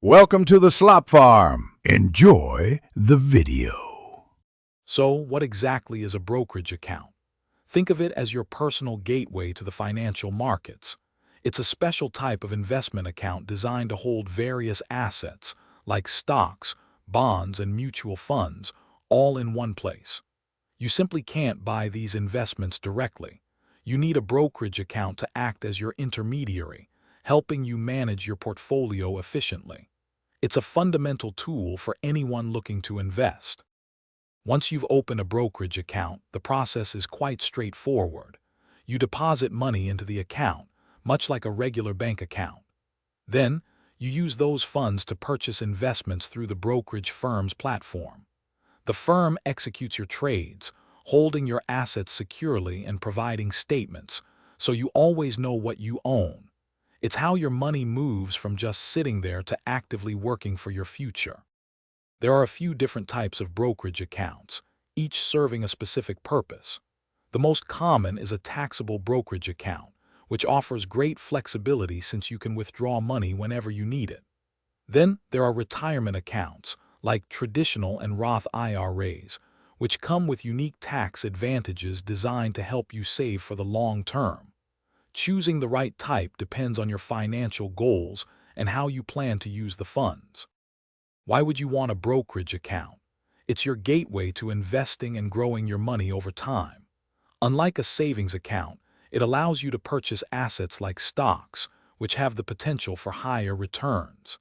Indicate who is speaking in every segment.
Speaker 1: Welcome to the Slop Farm. Enjoy the video.
Speaker 2: So, what exactly is a brokerage account? Think of it as your personal gateway to the financial markets. It's a special type of investment account designed to hold various assets, like stocks, bonds, and mutual funds, all in one place. You simply can't buy these investments directly. You need a brokerage account to act as your intermediary, helping you manage your portfolio efficiently. It's a fundamental tool for anyone looking to invest. Once you've opened a brokerage account, the process is quite straightforward. You deposit money into the account, much like a regular bank account. Then, you use those funds to purchase investments through the brokerage firm's platform. The firm executes your trades, holding your assets securely and providing statements, so you always know what you own. It's how your money moves from just sitting there to actively working for your future. There are a few different types of brokerage accounts, each serving a specific purpose. The most common is a taxable brokerage account, which offers great flexibility since you can withdraw money whenever you need it. Then there are retirement accounts, like traditional and Roth IRAs, which come with unique tax advantages designed to help you save for the long term. Choosing the right type depends on your financial goals and how you plan to use the funds. Why would you want a brokerage account? It's your gateway to investing and growing your money over time. Unlike a savings account, it allows you to purchase assets like stocks, which have the potential for higher returns.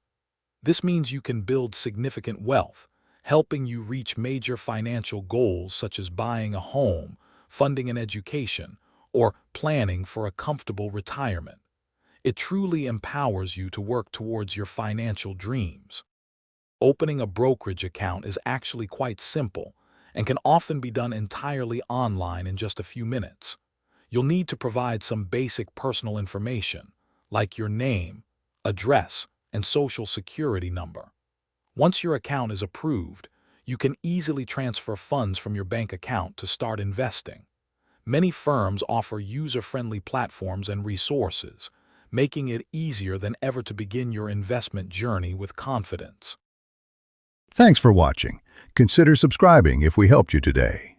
Speaker 2: This means you can build significant wealth, helping you reach major financial goals such as buying a home, funding an education, or planning for a comfortable retirement. It truly empowers you to work towards your financial dreams. Opening a brokerage account is actually quite simple and can often be done entirely online in just a few minutes. You'll need to provide some basic personal information, like your name, address, and social security number. Once your account is approved, you can easily transfer funds from your bank account to start investing. Many firms offer user-friendly platforms and resources, making it easier than ever to begin your investment journey with confidence.
Speaker 1: Thanks for watching. Consider subscribing if we helped you today.